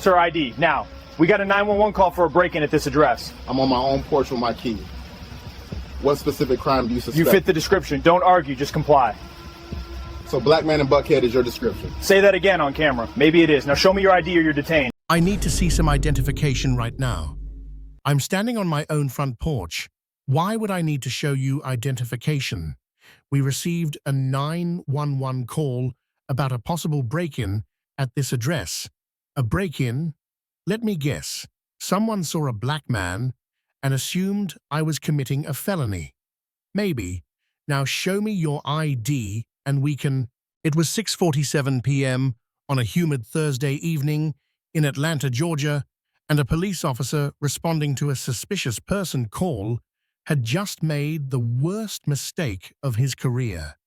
Sir ID. Now, we got a 911 call for a break-in at this address. I'm on my own porch with my key. What specific crime do you suspect? You fit the description. Don't argue, just comply. So black man in Buckhead is your description? Say that again on camera. Maybe it is. Now show me your ID or you're detained. I need to see some identification right now. I'm standing on my own front porch. Why would I need to show you identification? We received a 911 call about a possible break-in at this address. A break-in? Let me guess. Someone saw a black man and assumed I was committing a felony. Maybe. Now show me your ID and we can... It was 6:47 p.m. on a humid Thursday evening in Atlanta, Georgia, and a police officer responding to a suspicious person call had just made the worst mistake of his career.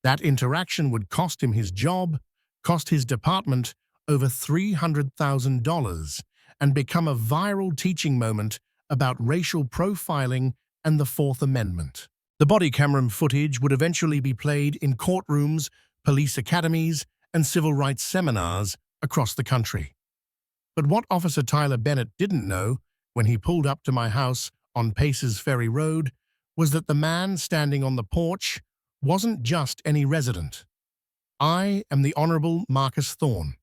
That interaction would cost him his job, cost his department over $300,000, and become a viral teaching moment about racial profiling and the Fourth Amendment. The body camera footage would eventually be played in courtrooms, police academies, and civil rights seminars across the country. But what Officer Tyler Bennett didn't know when he pulled up to my house on Paces Ferry Road was that the man standing on the porch wasn't just any resident. I am the Honorable Marcus Thorne,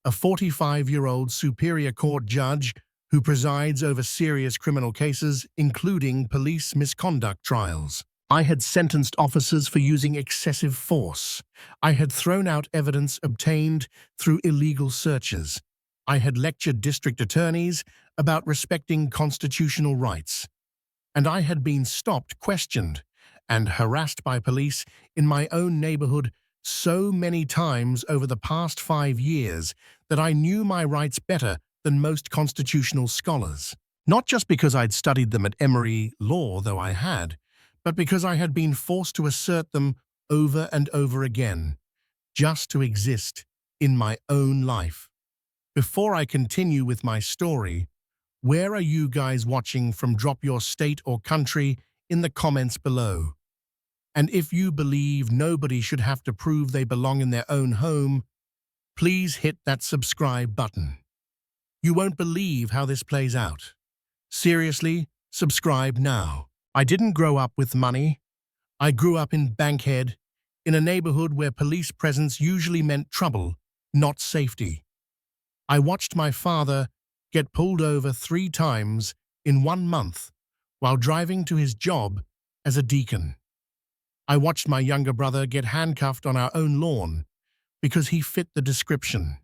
a 45-year-old Superior Court judge who presides over serious criminal cases, including police misconduct trials. I had sentenced officers for using excessive force. I had thrown out evidence obtained through illegal searches. I had lectured district attorneys about respecting constitutional rights. And I had been stopped, questioned, and harassed by police in my own neighborhood so many times over the past 5 years that I knew my rights better than most constitutional scholars. Not just because I'd studied them at Emory Law, though I had, but because I had been forced to assert them over and over again, just to exist in my own life. Before I continue with my story, where are you guys watching from? Drop your state or country in the comments below. And if you believe nobody should have to prove they belong in their own home, please hit that subscribe button. You won't believe how this plays out. Seriously, subscribe now. I didn't grow up with money. I grew up in Bankhead, in a neighborhood where police presence usually meant trouble, not safety. I watched my father get pulled over 3 times in 1 month while driving to his job as a deacon. I watched my younger brother get handcuffed on our own lawn because he fit the description.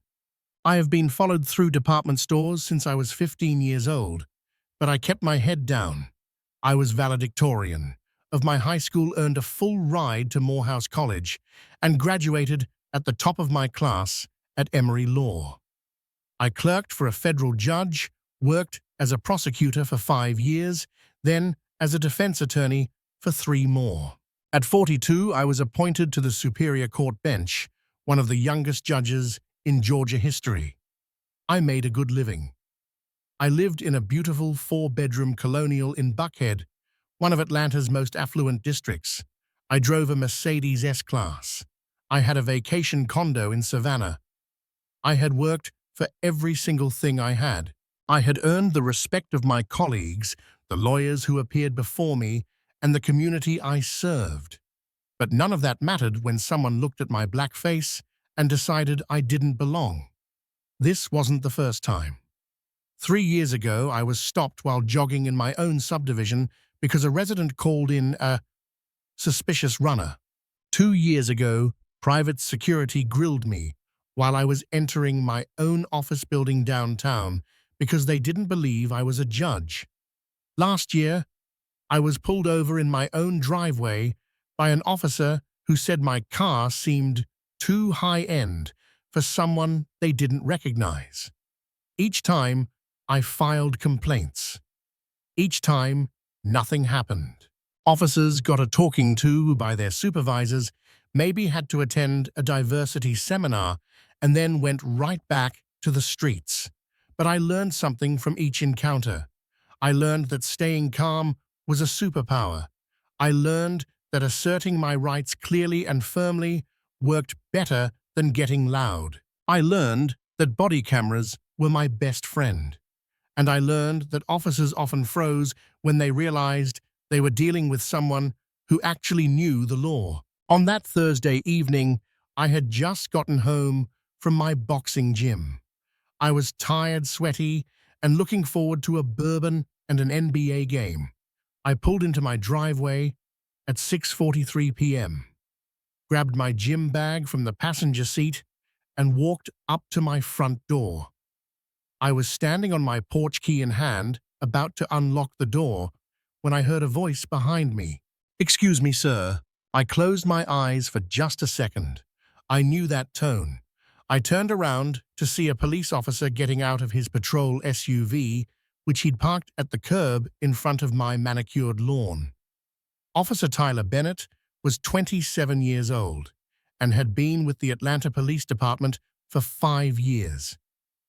I have been followed through department stores since I was 15 years old, but I kept my head down. I was valedictorian of my high school, earned a full ride to Morehouse College, and graduated at the top of my class at Emory Law. I clerked for a federal judge, worked as a prosecutor for 5 years, then as a defense attorney for 3 more. At 42, I was appointed to the Superior Court bench, one of the youngest judges in Georgia history. I made a good living. I lived in a beautiful 4-bedroom colonial in Buckhead, one of Atlanta's most affluent districts. I drove a Mercedes S-Class. I had a vacation condo in Savannah. I had worked for every single thing I had. I had earned the respect of my colleagues, the lawyers who appeared before me, and the community I served. But none of that mattered when someone looked at my black face and decided I didn't belong. This wasn't the first time. 3 years ago, I was stopped while jogging in my own subdivision because a resident called in a suspicious runner. 2 years ago, private security grilled me while I was entering my own office building downtown because they didn't believe I was a judge. Last year, I was pulled over in my own driveway by an officer who said my car seemed too high-end for someone they didn't recognize. Each time, I filed complaints. Each time, nothing happened. Officers got a talking to by their supervisors, maybe had to attend a diversity seminar, and then went right back to the streets. But I learned something from each encounter. I learned that staying calm was a superpower. I learned that asserting my rights clearly and firmly worked better than getting loud. I learned that body cameras were my best friend, and I learned that officers often froze when they realized they were dealing with someone who actually knew the law. On that Thursday evening, I had just gotten home from my boxing gym. I was tired, sweaty, and looking forward to a bourbon and an NBA game. I pulled into my driveway at 6:43 p.m., grabbed my gym bag from the passenger seat, and walked up to my front door. I was standing on my porch, key in hand, about to unlock the door, when I heard a voice behind me. "Excuse me, sir." I closed my eyes for just a second. I knew that tone. I turned around to see a police officer getting out of his patrol SUV, which he'd parked at the curb in front of my manicured lawn. Officer Tyler Bennett was 27 years old and had been with the Atlanta Police Department for 5 years.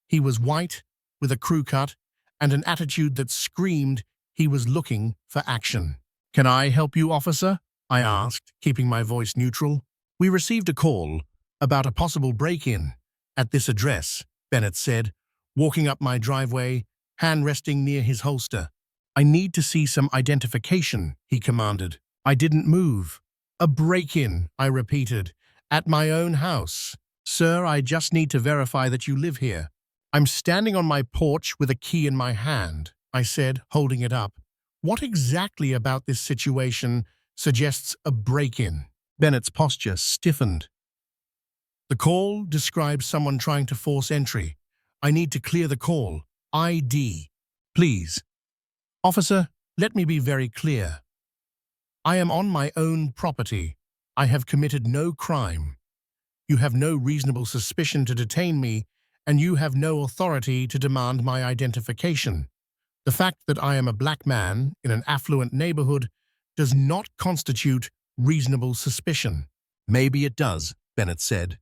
He was white, with a crew cut, and an attitude that screamed he was looking for action. "Can I help you, officer?" I asked, keeping my voice neutral. "We received a call about a possible break-in at this address," Bennett said, walking up my driveway, hand resting near his holster. "I need to see some identification," he commanded. I didn't move. "A break-in," I repeated, "at my own house. Sir, I just need to verify that you live here." "I'm standing on my porch with a key in my hand," I said, holding it up. "What exactly about this situation suggests a break-in?" Bennett's posture stiffened. "The call describes someone trying to force entry. I need to clear the call. ID, please." "Officer, let me be very clear. I am on my own property. I have committed no crime. You have no reasonable suspicion to detain me, and you have no authority to demand my identification. The fact that I am a black man in an affluent neighborhood does not constitute reasonable suspicion." "Maybe it does," Bennett said.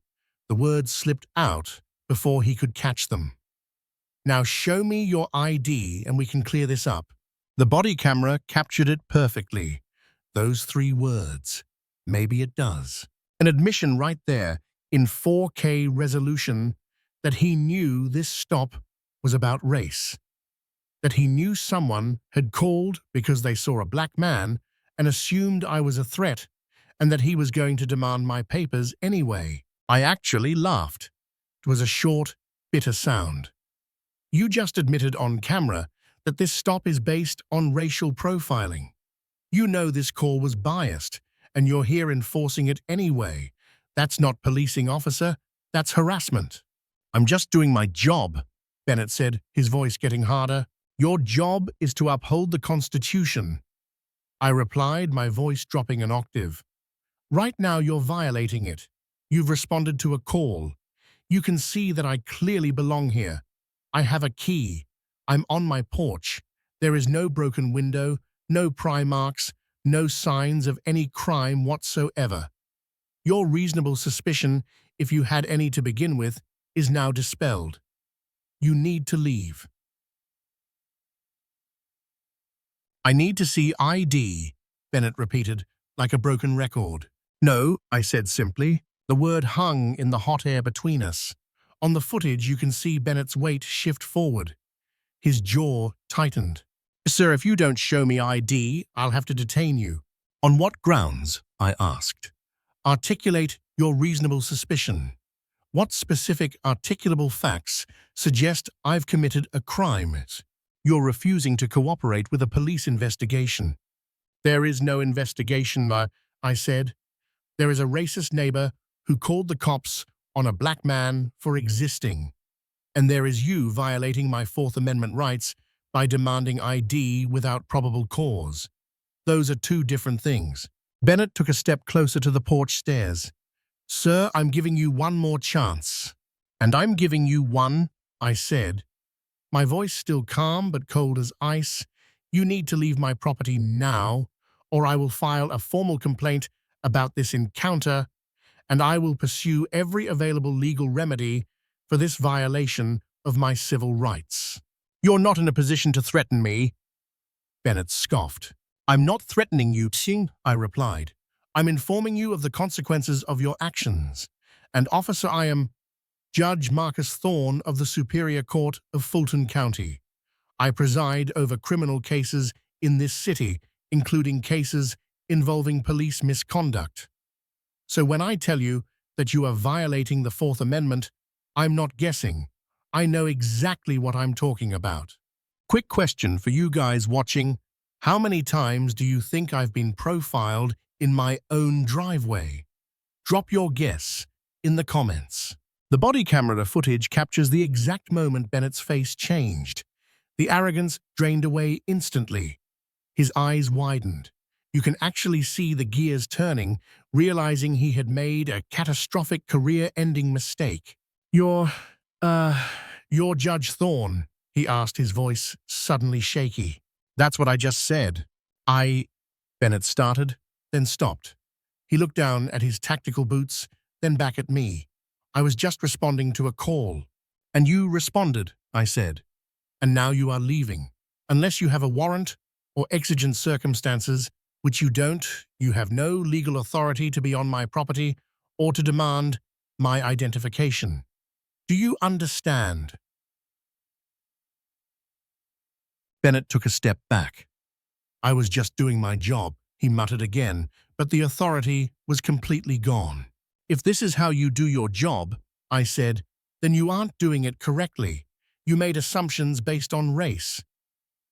The words slipped out before he could catch them. "Now show me your ID and we can clear this up." The body camera captured it perfectly. Those 3 words. Maybe it does. An admission right there, in 4K resolution, that he knew this stop was about race. That he knew someone had called because they saw a black man and assumed I was a threat, and that he was going to demand my papers anyway. I actually laughed. It was a short, bitter sound. "You just admitted on camera that this stop is based on racial profiling. You know this call was biased, and you're here enforcing it anyway. That's not policing, officer. That's harassment." "I'm just doing my job," Bennett said, his voice getting harder. "Your job is to uphold the Constitution," I replied, my voice dropping an octave. "Right now you're violating it. You've responded to a call. You can see that I clearly belong here. I have a key. I'm on my porch. There is no broken window, no pry marks, no signs of any crime whatsoever. Your reasonable suspicion, if you had any to begin with, is now dispelled. You need to leave." "I need to see ID," Bennett repeated, like a broken record. "No," I said simply. The word hung in the hot air between us. On the footage, you can see Bennett's weight shift forward. His jaw tightened. "Sir, if you don't show me ID, I'll have to detain you." "On what grounds?" I asked. "Articulate your reasonable suspicion. What specific articulable facts suggest I've committed a crime? You're refusing to cooperate with a police investigation." "There is no investigation," I said. "There is a racist neighbor who called the cops on a black man for existing. And there is you violating my Fourth Amendment rights by demanding ID without probable cause. Those are 2 different things." Bennett took a step closer to the porch stairs. "Sir, I'm giving you one more chance." "And I'm giving you one," I said. My voice still calm but cold as ice. "You need to leave my property now, or I will file a formal complaint about this encounter, and I will pursue every available legal remedy for this violation of my civil rights." "You're not in a position to threaten me," Bennett scoffed. "I'm not threatening you, Xing," I replied. "I'm informing you of the consequences of your actions. And officer, I am..." Judge Marcus Thorne of the Superior Court of Fulton County. I preside over criminal cases in this city, including cases involving police misconduct. So when I tell you that you are violating the Fourth Amendment, I'm not guessing. I know exactly what I'm talking about. Quick question for you guys watching. How many times do you think I've been profiled in my own driveway? Drop your guess in the comments. The body camera footage captures the exact moment Bennett's face changed. The arrogance drained away instantly. His eyes widened. You can actually see the gears turning, realizing he had made a catastrophic career-ending mistake. You're Judge Thorne, he asked, his voice suddenly shaky. That's what I just said. Bennett started, then stopped. He looked down at his tactical boots, then back at me. I was just responding to a call. And you responded, I said. And now you are leaving. Unless you have a warrant or exigent circumstances, which you don't, you have no legal authority to be on my property or to demand my identification. Do you understand? Bennett took a step back. I was just doing my job, he muttered again, but the authority was completely gone. If this is how you do your job, I said, then you aren't doing it correctly. You made assumptions based on race.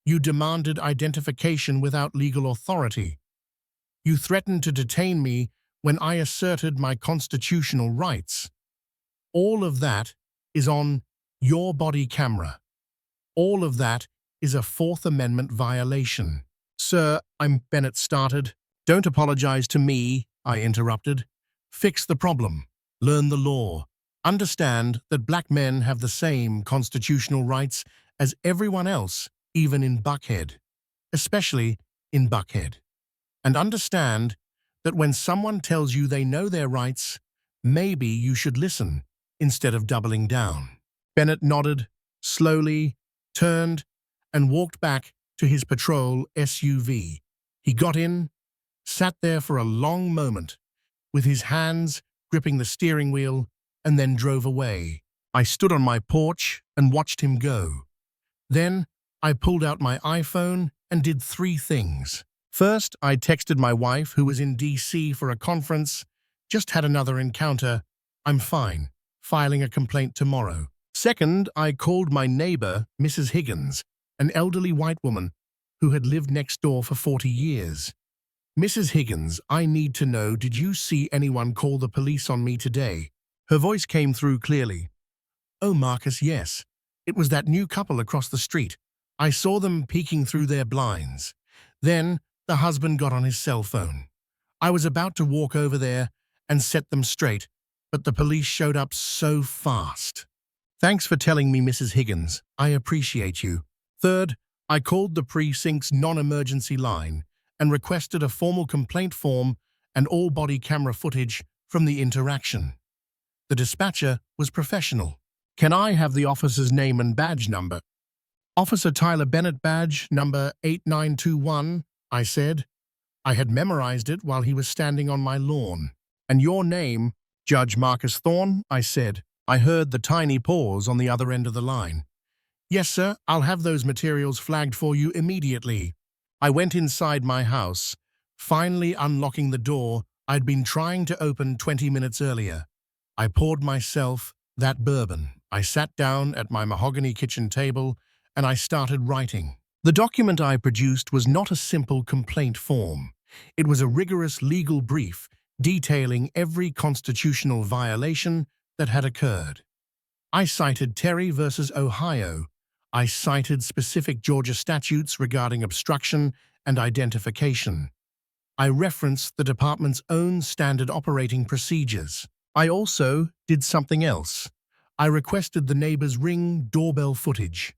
You demanded identification without legal authority. You threatened to detain me when I asserted my constitutional rights. All of that is on your body camera. All of that is a Fourth Amendment violation. Sir, Bennett started. Don't apologize to me, I interrupted. Fix the problem. Learn the law. Understand that black men have the same constitutional rights as everyone else, even in Buckhead, especially in Buckhead. And understand that when someone tells you they know their rights, maybe you should listen instead of doubling down. Bennett nodded, slowly, turned, and walked back to his patrol SUV. He got in, sat there for a long moment, with his hands gripping the steering wheel, and then drove away. I stood on my porch and watched him go. Then I pulled out my iPhone and did 3 things. First, I texted my wife, who was in DC for a conference, just had another encounter, I'm fine, filing a complaint tomorrow. Second, I called my neighbor, Mrs. Higgins, an elderly white woman who had lived next door for 40 years. Mrs. Higgins, I need to know, did you see anyone call the police on me today? Her voice came through clearly. Oh, Marcus, yes. It was that new couple across the street. I saw them peeking through their blinds. Then the husband got on his cell phone. I was about to walk over there and set them straight, but the police showed up so fast. Thanks for telling me, Mrs. Higgins. I appreciate you. Third, I called the precinct's non-emergency line and requested a formal complaint form and all body camera footage from the interaction. The dispatcher was professional. Can I have the officer's name and badge number? Officer Tyler Bennett, badge number 8921, I said. I had memorized it while he was standing on my lawn. And your name, Judge Marcus Thorne, I said. I heard the tiny pause on the other end of the line. Yes, sir, I'll have those materials flagged for you immediately. I went inside my house, finally unlocking the door I'd been trying to open 20 minutes earlier. I poured myself that bourbon. I sat down at my mahogany kitchen table and I started writing. The document I produced was not a simple complaint form. It was a rigorous legal brief detailing every constitutional violation that had occurred. I cited Terry versus Ohio. I cited specific Georgia statutes regarding obstruction and identification. I referenced the department's own standard operating procedures. I also did something else. I requested the neighbor's Ring doorbell footage.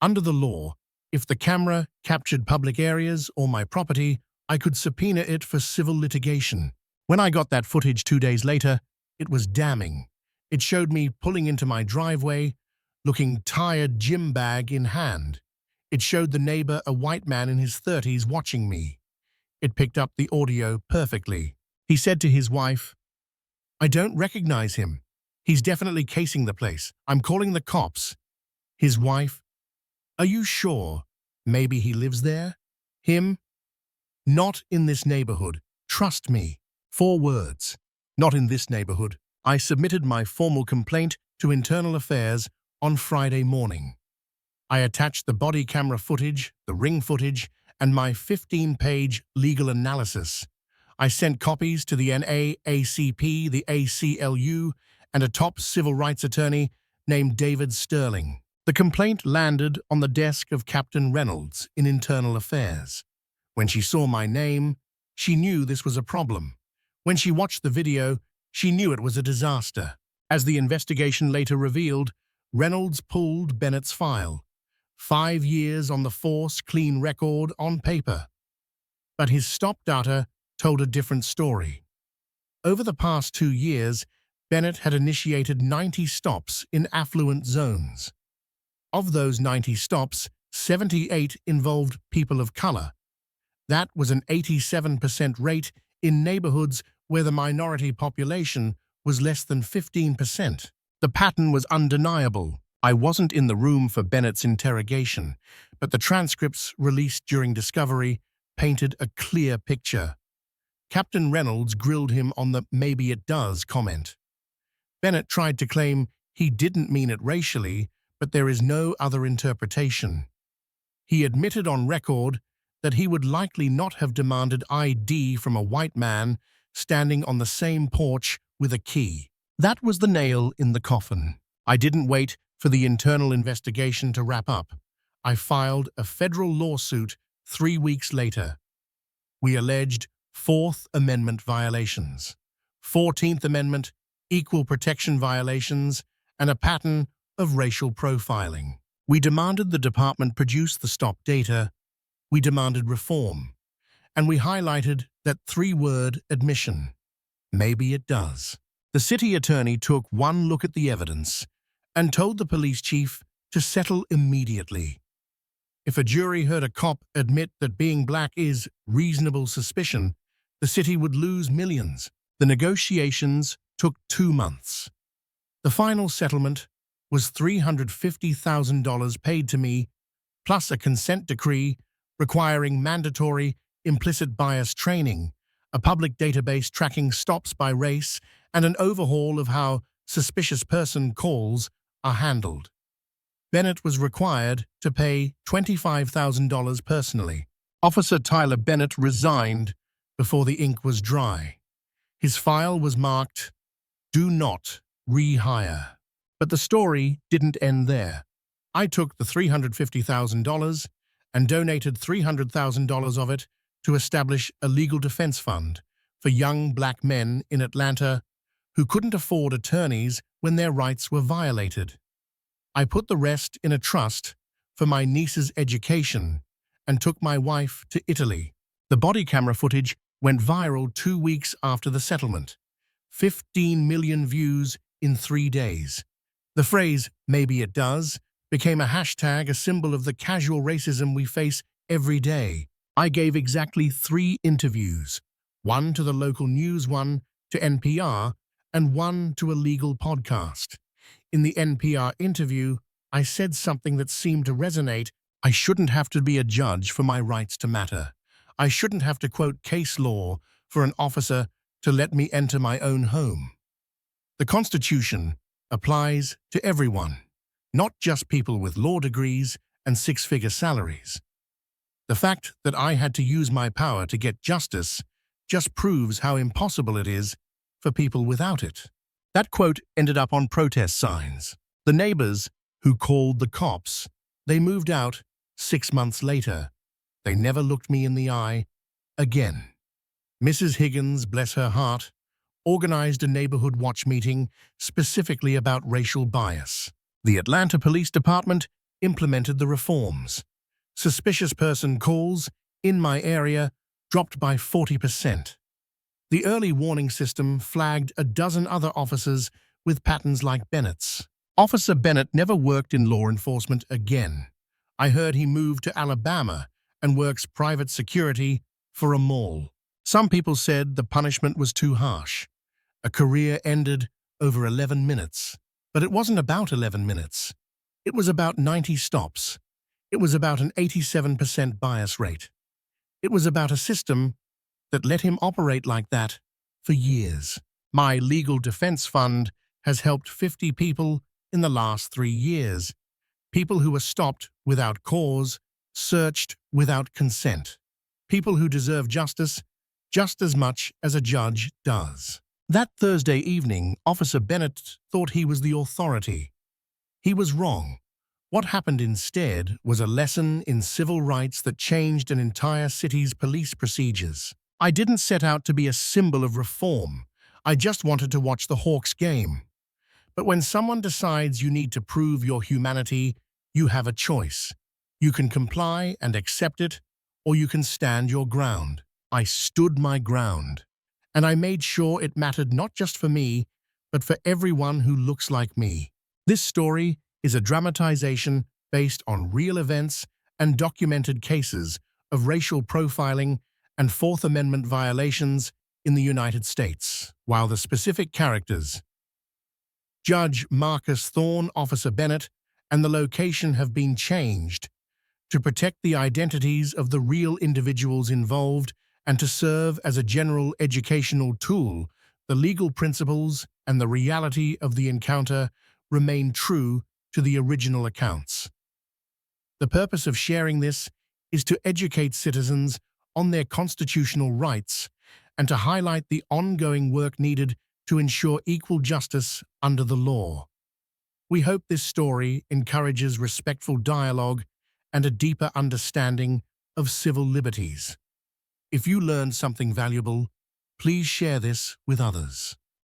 Under the law, if the camera captured public areas or my property, I could subpoena it for civil litigation. When I got that footage 2 days later, it was damning. It showed me pulling into my driveway, looking tired, gym bag in hand. It showed the neighbor, a white man in his 30s, watching me. It picked up the audio perfectly. He said to his wife, I don't recognize him. He's definitely casing the place. I'm calling the cops. His wife? Are you sure? Maybe he lives there? Him? Not in this neighborhood. Trust me. 4 words. Not in this neighborhood. I submitted my formal complaint to Internal Affairs on Friday morning. I attached the body camera footage, the ring footage, and my 15-page legal analysis. I sent copies to the NAACP, the ACLU, and a top civil rights attorney named David Sterling. The complaint landed on the desk of Captain Reynolds in Internal Affairs. When she saw my name, she knew this was a problem. When she watched the video, she knew it was a disaster. As the investigation later revealed, Reynolds pulled Bennett's file. 5 years on the force, clean record on paper. But his stop data told a different story. Over the past 2 years, Bennett had initiated 90 stops in affluent zones. Of those 90 stops, 78 involved people of color. That was an 87% rate in neighborhoods where the minority population was less than 15%. The pattern was undeniable. I wasn't in the room for Bennett's interrogation, but the transcripts released during discovery painted a clear picture. Captain Reynolds grilled him on the "maybe it does" comment. Bennett tried to claim he didn't mean it racially, but there is no other interpretation. He admitted on record that he would likely not have demanded ID from a white man standing on the same porch with a key. That was the nail in the coffin. I didn't wait for the internal investigation to wrap up. I filed a federal lawsuit 3 weeks later. We alleged 4th Amendment violations, 14th Amendment, equal protection violations, and a pattern of racial profiling. We demanded the department produce the stop data. We demanded reform. And we highlighted that 3-word admission. Maybe it does. The city attorney took one look at the evidence and told the police chief to settle immediately. If a jury heard a cop admit that being black is reasonable suspicion, the city would lose millions. The negotiations took 2 months. The final settlement was $350,000 paid to me, plus a consent decree requiring mandatory implicit bias training, a public database tracking stops by race, and an overhaul of how suspicious person calls are handled. Bennett was required to pay $25,000 personally. Officer Tyler Bennett resigned before the ink was dry. His file was marked, "Do not rehire." But the story didn't end there. I took the $350,000 and donated $300,000 of it to establish a legal defense fund for young black men in Atlanta who couldn't afford attorneys when their rights were violated. I put the rest in a trust for my niece's education and took my wife to Italy. The body camera footage went viral 2 weeks after the settlement. 15 million views in 3 days. The phrase, "maybe it does," became a hashtag, a symbol of the casual racism we face every day. I gave exactly 3 interviews, one to the local news, one to NPR, and one to a legal podcast. In the NPR interview, I said something that seemed to resonate. I shouldn't have to be a judge for my rights to matter. I shouldn't have to quote case law for an officer to let me enter my own home. The Constitution applies to everyone, not just people with law degrees and 6-figure salaries. The fact that I had to use my power to get justice just proves how impossible it is for people without it. That quote ended up on protest signs. The neighbors who called the cops, they moved out 6 months later. They never looked me in the eye again. Mrs. Higgins, bless her heart, organized a neighborhood watch meeting specifically about racial bias. The Atlanta Police Department implemented the reforms. Suspicious person calls in my area dropped by 40%. The early warning system flagged a dozen other officers with patterns like Bennett's. Officer Bennett never worked in law enforcement again. I heard he moved to Alabama and works private security for a mall. Some people said the punishment was too harsh. A career ended over 11 minutes. But it wasn't about 11 minutes. It was about 90 stops. It was about an 87% bias rate. It was about a system that let him operate like that for years. My legal defense fund has helped 50 people in the last 3 years. People who were stopped without cause, searched without consent. People who deserve justice just as much as a judge does. That Thursday evening, Officer Bennett thought he was the authority. He was wrong. What happened instead was a lesson in civil rights that changed an entire city's police procedures. I didn't set out to be a symbol of reform. I just wanted to watch the Hawks game. But when someone decides you need to prove your humanity, you have a choice. You can comply and accept it, or you can stand your ground. I stood my ground. And I made sure it mattered not just for me, but for everyone who looks like me. This story is a dramatization based on real events and documented cases of racial profiling and Fourth Amendment violations in the United States. While the specific characters, Judge Marcus Thorne, Officer Bennett, and the location have been changed to protect the identities of the real individuals involved and to serve as a general educational tool, the legal principles and the reality of the encounter remain true to the original accounts. The purpose of sharing this is to educate citizens on their constitutional rights and to highlight the ongoing work needed to ensure equal justice under the law. We hope this story encourages respectful dialogue and a deeper understanding of civil liberties. If you learned something valuable, please share this with others.